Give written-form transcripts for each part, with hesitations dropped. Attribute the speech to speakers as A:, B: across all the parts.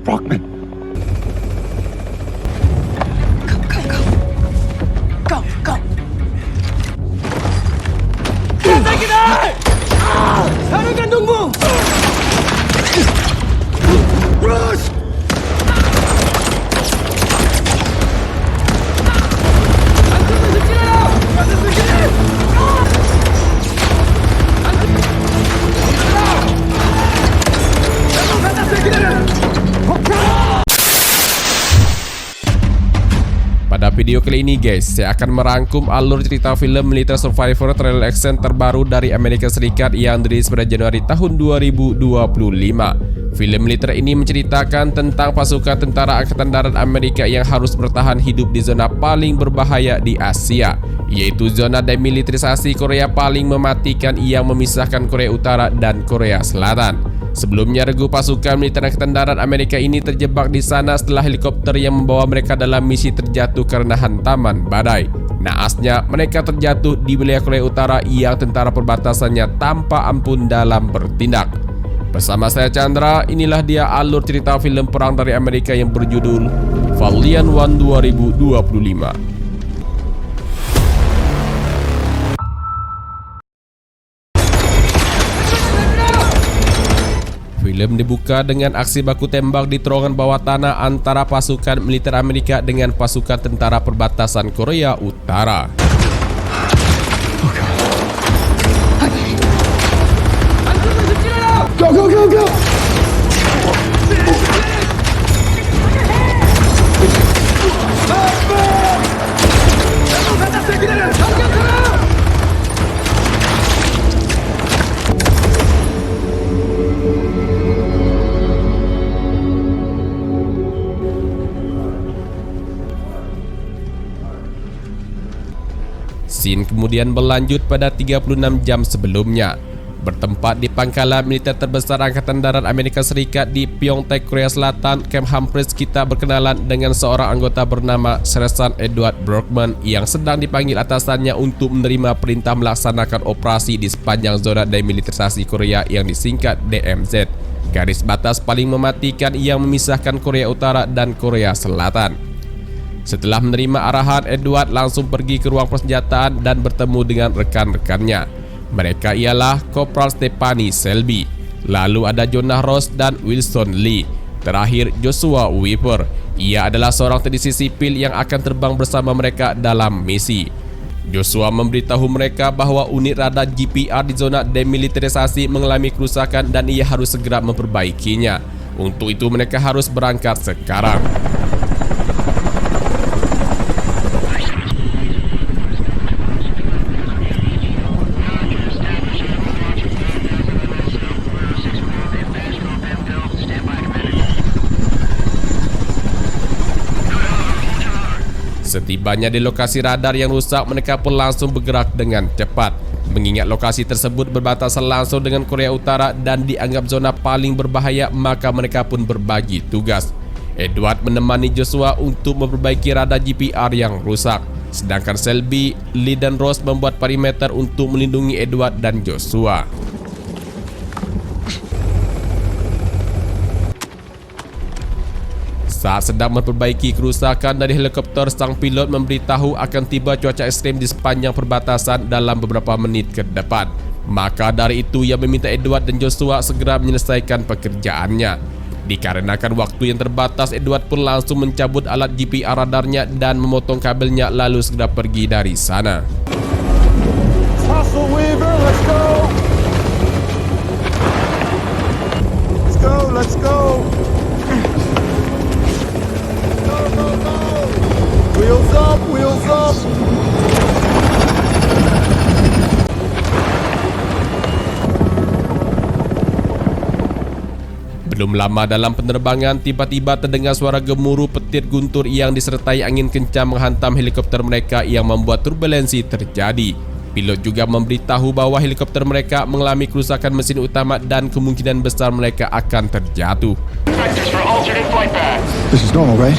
A: Brockman.
B: Go.
C: 사는 간동부!
A: Rush!
D: Pada video kali ini guys, saya akan merangkum alur cerita film Military Survivor Trailer Action terbaru dari Amerika Serikat yang dirilis pada Januari tahun 2025. Film militer ini menceritakan tentang pasukan tentara Angkatan Darat Amerika yang harus bertahan hidup di zona paling berbahaya di Asia, yaitu zona demilitarisasi Korea paling mematikan yang memisahkan Korea Utara dan Korea Selatan. Sebelumnya, regu pasukan militer Angkatan Darat Amerika ini terjebak di sana setelah helikopter yang membawa mereka dalam misi terjatuh karena hantaman badai. Naasnya, mereka terjatuh di wilayah Korea Utara yang tentara perbatasannya tanpa ampun dalam bertindak. Bersama saya Chandra, inilah dia alur cerita film perang dari Amerika yang berjudul Valiant One 2025. Film dibuka dengan aksi baku tembak di terowongan bawah tanah antara pasukan militer Amerika dengan pasukan tentara perbatasan Korea Utara.
A: Go!
D: Scene kemudian berlanjut pada 36 jam sebelumnya. Bertempat di pangkalan militer terbesar Angkatan Darat Amerika Serikat di Pyeongtaek, Korea Selatan, Camp Humphreys, kita berkenalan dengan seorang anggota bernama Sergeant Edward Brockman yang sedang dipanggil atasannya untuk menerima perintah melaksanakan operasi di sepanjang zona demilitarisasi Korea yang disingkat DMZ, garis batas paling mematikan yang memisahkan Korea Utara dan Korea Selatan. Setelah menerima arahan, Edward langsung pergi ke ruang persenjataan dan bertemu dengan rekan-rekannya. Mereka ialah Kopral Stephanie Selby, lalu ada Jonah Ross dan Wilson Lee, terakhir Joshua Weaver. Ia adalah seorang teknisi sipil yang akan terbang bersama mereka dalam misi. Joshua memberitahu mereka bahwa unit radar GPR di zona demilitarisasi mengalami kerusakan dan ia harus segera memperbaikinya. Untuk itu mereka harus berangkat sekarang. Setibanya di lokasi radar yang rusak, mereka pun langsung bergerak dengan cepat. Mengingat lokasi tersebut berbatasan langsung dengan Korea Utara dan dianggap zona paling berbahaya, maka mereka pun berbagi tugas. Edward menemani Joshua untuk memperbaiki radar GPR yang rusak, sedangkan Selby, Lee dan Ross membuat perimeter untuk melindungi Edward dan Joshua. Saat sedang memperbaiki kerusakan dari helikopter, sang pilot memberitahu akan tiba cuaca ekstrim di sepanjang perbatasan dalam beberapa menit ke depan. Maka dari itu ia meminta Edward dan Joshua segera menyelesaikan pekerjaannya. Dikarenakan waktu yang terbatas, Edward pun langsung mencabut alat GPR radarnya dan memotong kabelnya lalu segera pergi dari sana.
A: Let's go! Wheels up!
D: Belum lama dalam penerbangan, tiba-tiba terdengar suara gemuruh petir guntur yang disertai angin kencang menghantam helikopter mereka yang membuat turbulensi terjadi. Pilot juga memberitahu bahwa helikopter mereka mengalami kerusakan mesin utama dan kemungkinan besar mereka akan terjatuh.
A: This is normal, right?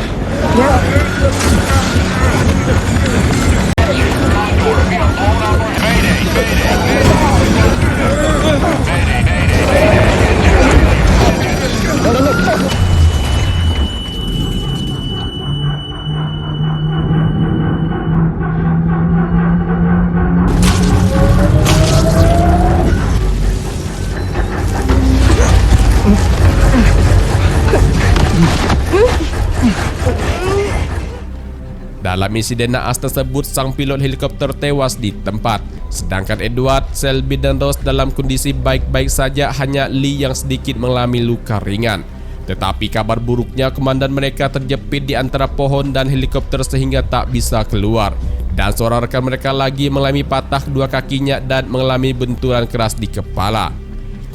D: Dalam insiden naas tersebut, sang pilot helikopter tewas di tempat. Sedangkan Edward, Selby dan Ross dalam kondisi baik-baik saja, hanya Lee yang sedikit mengalami luka ringan. Tetapi kabar buruknya, komandan mereka terjepit di antara pohon dan helikopter sehingga tak bisa keluar. Dan seorang rekan mereka lagi mengalami patah kedua kakinya dan mengalami benturan keras di kepala.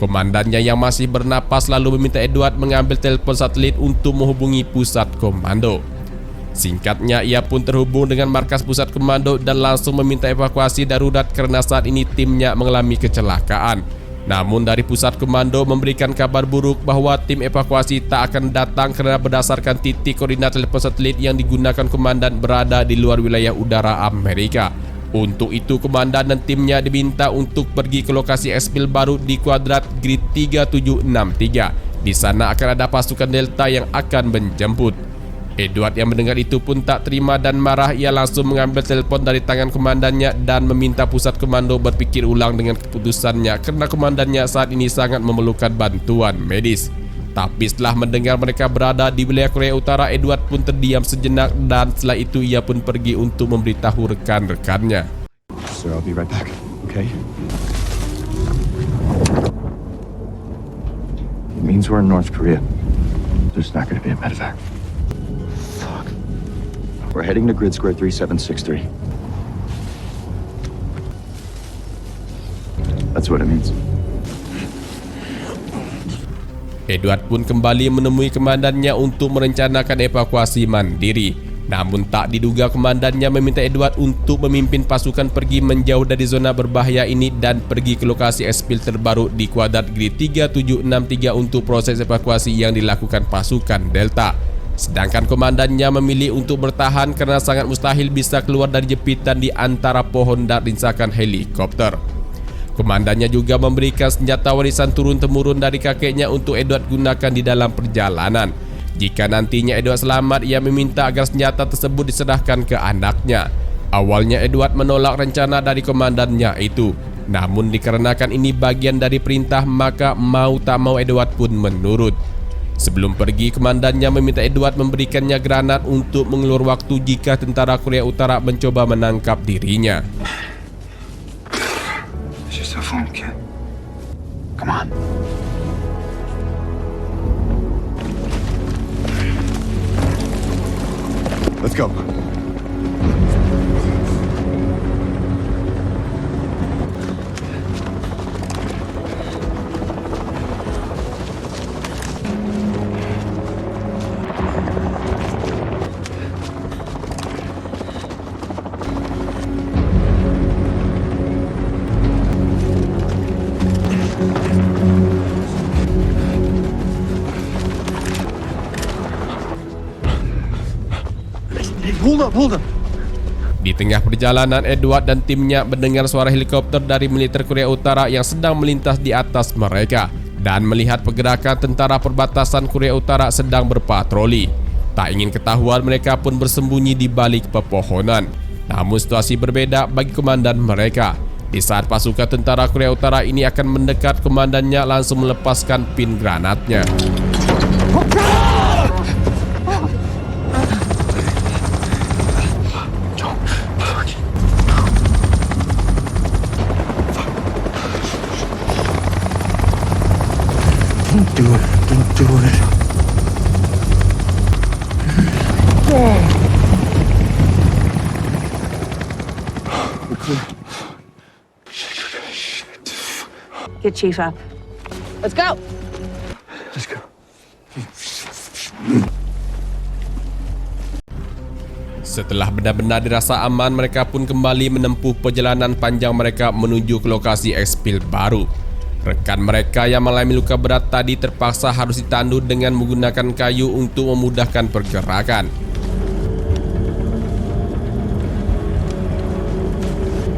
D: Komandannya yang masih bernapas lalu meminta Edward mengambil telepon satelit untuk menghubungi pusat komando. Singkatnya, ia pun terhubung dengan markas pusat komando dan langsung meminta evakuasi darurat karena saat ini timnya mengalami kecelakaan. Namun dari pusat komando memberikan kabar buruk bahwa tim evakuasi tak akan datang karena berdasarkan titik koordinat telepon satelit yang digunakan komandan berada di luar wilayah udara Amerika. Untuk itu, komandan dan timnya diminta untuk pergi ke lokasi spill baru di kuadrat grid 3763. Di sana akan ada pasukan Delta yang akan menjemput. Edward yang mendengar itu pun tak terima dan marah. Ia langsung mengambil telepon dari tangan komandannya dan meminta pusat komando berpikir ulang dengan keputusannya karena komandannya saat ini sangat memerlukan bantuan medis. Tapi setelah mendengar mereka berada di wilayah Korea Utara, Edward pun terdiam sejenak dan setelah itu ia pun pergi untuk memberitahu rekan-rekannya.
A: Sir, I'll be right back, okay?
B: It means we're in North Korea. There's not going to be a medevac.
A: Fuck.
B: We're heading to grid square 3763. That's what it means.
D: Edward pun kembali menemui komandannya untuk merencanakan evakuasi mandiri. Namun tak diduga komandannya meminta Edward untuk memimpin pasukan pergi menjauh dari zona berbahaya ini dan pergi ke lokasi spill terbaru di kuadrat grid 3763 untuk proses evakuasi yang dilakukan pasukan Delta. Sedangkan komandannya memilih untuk bertahan karena sangat mustahil bisa keluar dari jepitan di antara pohon dan rinsakan helikopter. Komandannya juga memberikan senjata warisan turun-temurun dari kakeknya untuk Edward gunakan di dalam perjalanan. Jika nantinya Edward selamat, ia meminta agar senjata tersebut diserahkan ke anaknya. Awalnya Edward menolak rencana dari komandannya itu. Namun dikarenakan ini bagian dari perintah, maka mau tak mau Edward pun menurut. Sebelum pergi, komandannya meminta Edward memberikannya granat untuk mengulur waktu jika tentara Korea Utara mencoba menangkap dirinya.
B: Phone, kid. Come on.
A: Let's go. Hold up.
D: Di tengah perjalanan, Edward dan timnya mendengar suara helikopter dari militer Korea Utara yang sedang melintas di atas mereka dan melihat pergerakan tentara perbatasan Korea Utara sedang berpatroli. Tak ingin ketahuan, mereka pun bersembunyi di balik pepohonan. Namun situasi berbeda bagi komandan mereka. Di saat pasukan tentara Korea Utara ini akan mendekat, komandannya langsung melepaskan pin granatnya.
A: Don't do it.
E: Get Chief up. Let's go.
A: Let's go.
D: Setelah benar-benar dirasa aman, mereka pun kembali menempuh perjalanan panjang mereka menuju ke lokasi spill baru. Rekan mereka yang mengalami luka berat tadi terpaksa harus ditandu dengan menggunakan kayu untuk memudahkan pergerakan.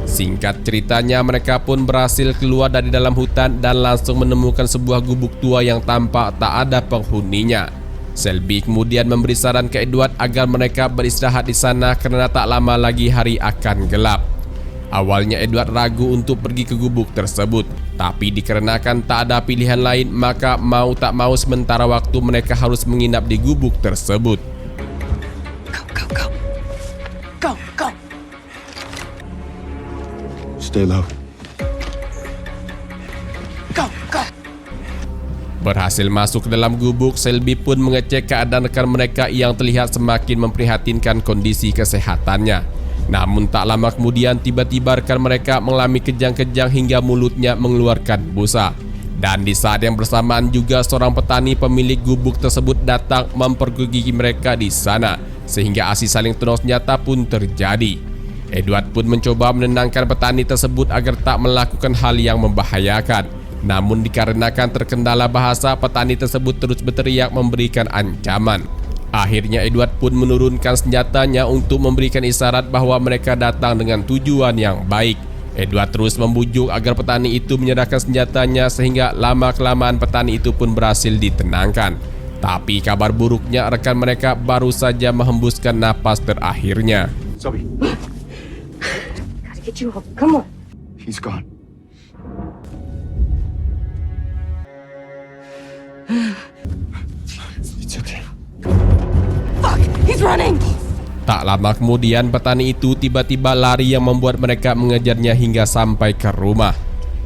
D: Singkat ceritanya, mereka pun berhasil keluar dari dalam hutan dan langsung menemukan sebuah gubuk tua yang tampak tak ada penghuninya. Selby kemudian memberi saran ke Edward agar mereka beristirahat di sana karena tak lama lagi hari akan gelap. Awalnya Edward ragu untuk pergi ke gubuk tersebut, tapi dikarenakan tak ada pilihan lain, maka mau tak mau sementara waktu mereka harus menginap di gubuk tersebut.
E: Go.
A: Stay low.
D: Berhasil masuk ke dalam gubuk, Selby pun mengecek keadaan rekan mereka yang terlihat semakin memprihatinkan kondisi kesehatannya. Namun tak lama kemudian tiba-tiba rekan mereka mengalami kejang-kejang hingga mulutnya mengeluarkan busa. Dan di saat yang bersamaan juga seorang petani pemilik gubuk tersebut datang mempergugiki mereka di sana, sehingga aksi saling tendang senjata pun terjadi. Edward pun mencoba menenangkan petani tersebut agar tak melakukan hal yang membahayakan. Namun dikarenakan terkendala bahasa, petani tersebut terus berteriak memberikan ancaman. Akhirnya Edward pun menurunkan senjatanya untuk memberikan isyarat bahwa mereka datang dengan tujuan yang baik. Edward terus membujuk agar petani itu menyerahkan senjatanya, sehingga lama-kelamaan petani itu pun berhasil ditenangkan. Tapi kabar buruknya, rekan mereka baru saja menghembuskan napas terakhirnya.
A: Selby,
E: Gotta get you up. Come on.
A: he's gone. It's okay.
E: Fuck! He's running!
D: Tak lama kemudian petani itu tiba-tiba lari yang membuat mereka mengejarnya hingga sampai ke rumah.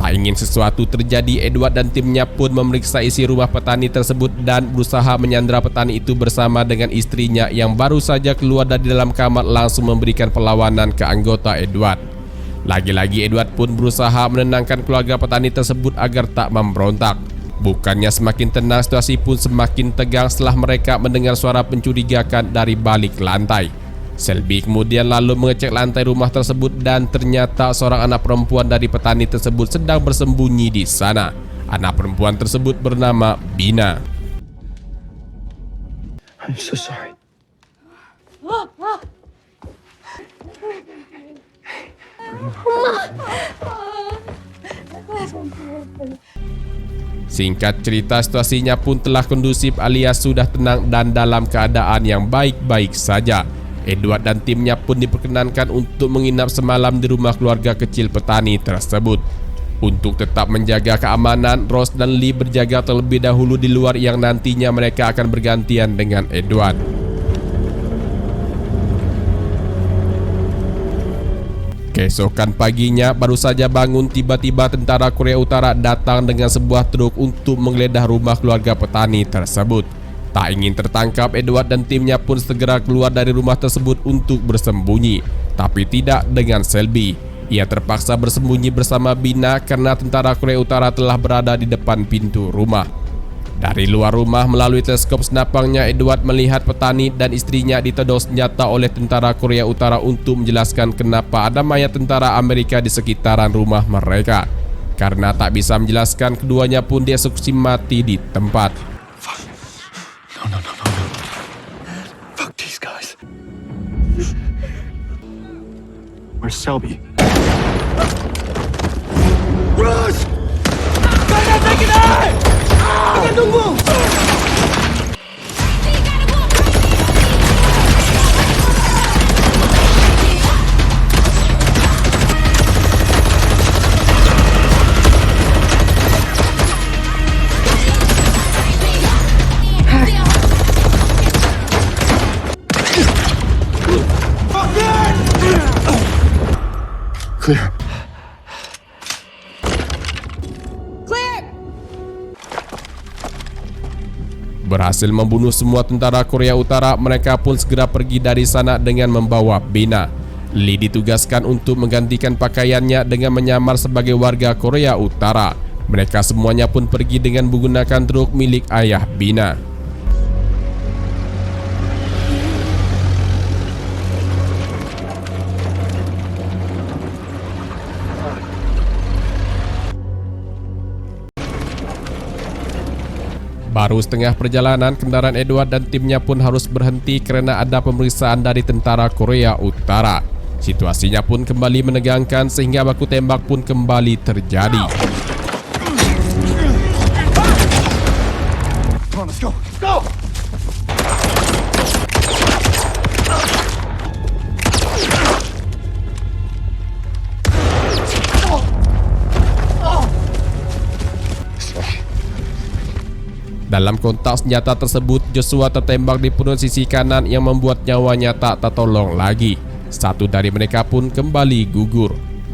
D: Tak ingin sesuatu terjadi, Edward dan timnya pun memeriksa isi rumah petani tersebut dan berusaha menyandra petani itu bersama dengan istrinya yang baru saja keluar dari dalam kamar langsung memberikan perlawanan ke anggota Edward. Lagi-lagi Edward pun berusaha menenangkan keluarga petani tersebut agar tak memberontak. Bukannya semakin tenang, situasi pun semakin tegang setelah mereka mendengar suara mencurigakan dari balik lantai. Selby kemudian lalu mengecek lantai rumah tersebut dan ternyata seorang anak perempuan dari petani tersebut sedang bersembunyi di sana. Anak perempuan tersebut bernama Bina.
A: I'm so sorry.
D: Singkat cerita, situasinya pun telah kondusif alias sudah tenang dan dalam keadaan yang baik-baik saja. Edward dan timnya pun diperkenankan untuk menginap semalam di rumah keluarga kecil petani tersebut. Untuk tetap menjaga keamanan, Rose dan Lee berjaga terlebih dahulu di luar yang nantinya mereka akan bergantian dengan Edward. Keesokan paginya, baru saja bangun tiba-tiba tentara Korea Utara datang dengan sebuah truk untuk menggeledah rumah keluarga petani tersebut. Tak ingin tertangkap, Edward dan timnya pun segera keluar dari rumah tersebut untuk bersembunyi. Tapi tidak dengan Selby. Ia terpaksa bersembunyi bersama Bina karena tentara Korea Utara telah berada di depan pintu rumah. Dari luar rumah melalui teleskop senapangnya, Edward melihat petani dan istrinya ditodong senjata oleh tentara Korea Utara untuk menjelaskan kenapa ada mayat tentara Amerika di sekitaran rumah mereka. Karena tak bisa menjelaskan, keduanya pun dieksekusi mati di tempat.
A: No. Fuck these guys. Where's Selby? Rush!
C: Jangan tunggu!
A: Clear.
D: Berhasil membunuh semua tentara Korea Utara, mereka pun segera pergi dari sana dengan membawa Bina. Lee ditugaskan untuk menggantikan pakaiannya dengan menyamar sebagai warga Korea Utara. Mereka semuanya pun pergi dengan menggunakan truk milik ayah Bina. Baru setengah perjalanan, kendaraan Edward dan timnya pun harus berhenti karena ada pemeriksaan dari tentara Korea Utara. Situasinya pun kembali menegangkan sehingga baku tembak pun kembali terjadi.
A: Come on, let's go. Go!
D: Dalam kontak senjata tersebut, Joshua tertembak di perut sisi kanan yang membuat nyawanya tak tertolong lagi. Satu dari mereka pun kembali gugur.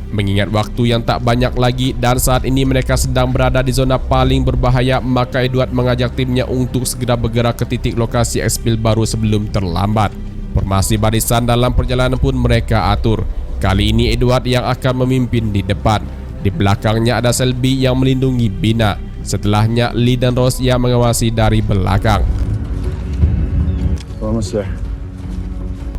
D: Mengingat waktu yang tak banyak lagi dan saat ini mereka sedang berada di zona paling berbahaya, maka Edward mengajak timnya untuk segera bergerak ke titik lokasi ekspil baru sebelum terlambat. Formasi barisan dalam perjalanan pun mereka atur. Kali ini Edward yang akan memimpin di depan. Di belakangnya ada Selby yang melindungi Bina. Setelahnya Lee dan Rose yang mengawasi dari belakang.
A: Almost there.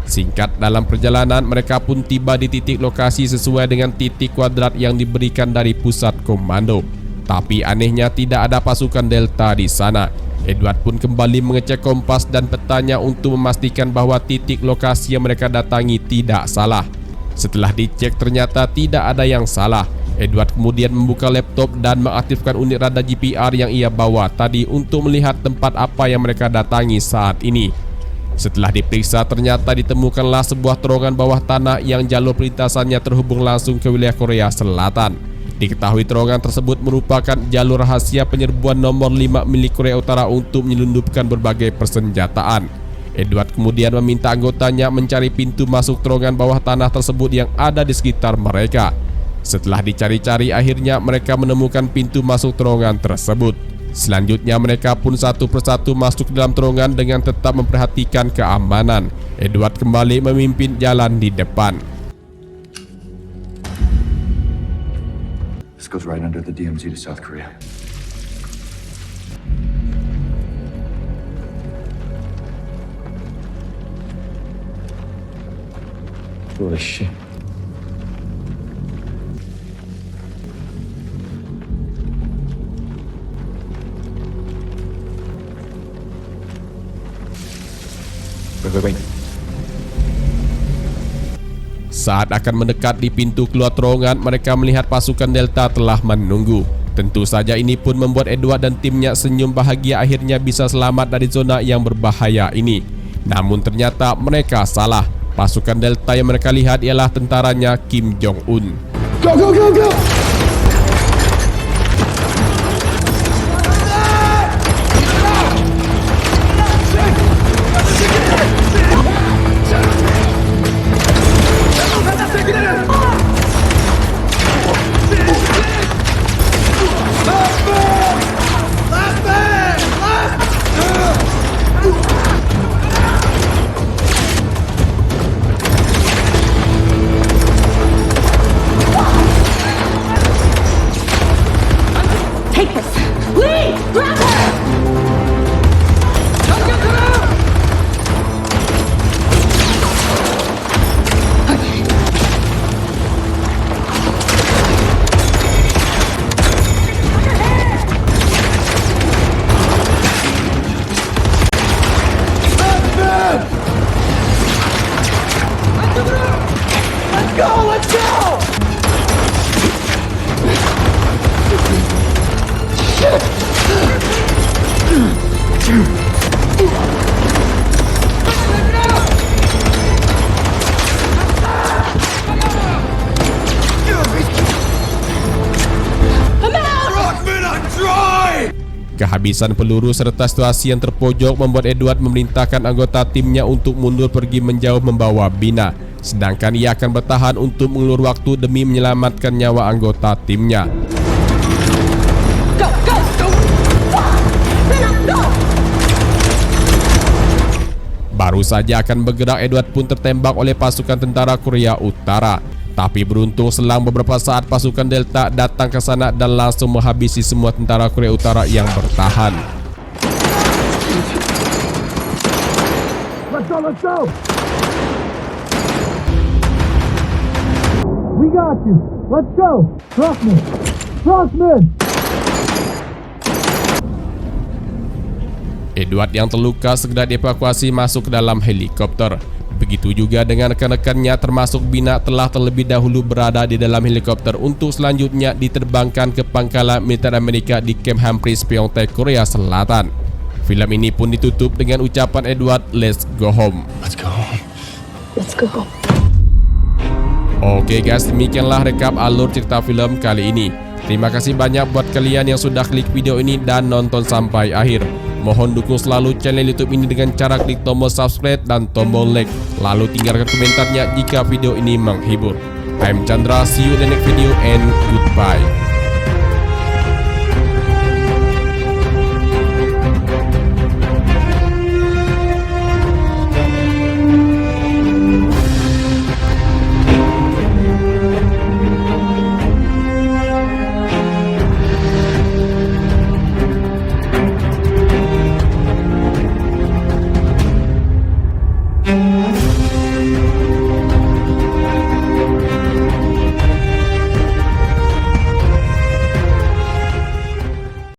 D: Singkat dalam perjalanan, mereka pun tiba di titik lokasi sesuai dengan titik kuadrat yang diberikan dari pusat komando. Tapi anehnya tidak ada pasukan Delta di sana. Edward pun kembali mengecek kompas dan petanya untuk memastikan bahwa titik lokasi yang mereka datangi tidak salah. Setelah dicek ternyata tidak ada yang salah. Edward kemudian membuka laptop dan mengaktifkan unit radar GPR yang ia bawa tadi untuk melihat tempat apa yang mereka datangi saat ini. Setelah diperiksa ternyata ditemukanlah sebuah terowongan bawah tanah yang jalur perlintasannya terhubung langsung ke wilayah Korea Selatan. Diketahui terowongan tersebut merupakan jalur rahasia penyerbuan nomor 5 milik Korea Utara untuk menyelundupkan berbagai persenjataan. Edward kemudian meminta anggotanya mencari pintu masuk terowongan bawah tanah tersebut yang ada di sekitar mereka. Setelah dicari-cari akhirnya mereka menemukan pintu masuk terowongan tersebut. Selanjutnya mereka pun satu persatu masuk ke dalam terowongan dengan tetap memperhatikan keamanan. Edward kembali memimpin jalan di depan.
B: This goes right under the DMZ to South Korea.
A: Holy shit. Wait.
D: Saat akan mendekat di pintu keluar terowongan, mereka melihat pasukan Delta telah menunggu. Tentu saja ini pun membuat Edward dan timnya senyum bahagia akhirnya bisa selamat dari zona yang berbahaya ini. Namun ternyata mereka salah. Pasukan Delta yang mereka lihat ialah tentaranya Kim Jong-un.
A: Go, go, go, go!
E: Take this. Lee! Grab her!
C: Let's go! Let's go!
D: Kehabisan peluru serta situasi yang terpojok membuat Edward memerintahkan anggota timnya untuk mundur pergi menjauh membawa Bina. Sedangkan ia akan bertahan untuk mengulur waktu demi menyelamatkan nyawa anggota timnya.
E: Go, go, go! Bina, go!
D: Baru saja akan bergerak, Edward pun tertembak oleh pasukan tentara Korea Utara. Tapi beruntung selang beberapa saat pasukan Delta datang ke sana dan langsung menghabisi semua tentara Korea Utara yang bertahan.
C: Let's go, let's go! We got you! Let's go! Crossman! Crossman!
D: Edward yang terluka segera dievakuasi masuk ke dalam helikopter. Begitu juga dengan rekan-rekannya termasuk Bina telah terlebih dahulu berada di dalam helikopter untuk selanjutnya diterbangkan ke pangkalan militer Amerika di Camp Humphreys, Pyeongtaek, Korea Selatan. Film ini pun ditutup dengan ucapan Edward, "Let's go home."
A: Let's go home.
E: Let's go home.
D: Oke guys, demikianlah rekap alur cerita film kali ini. Terima kasih banyak buat kalian yang sudah klik video ini dan nonton sampai akhir. Mohon dukung selalu channel YouTube ini dengan cara klik tombol subscribe dan tombol like. Lalu tinggalkan komentarnya jika video ini menghibur. I'm Chandra, see you in the next video and goodbye.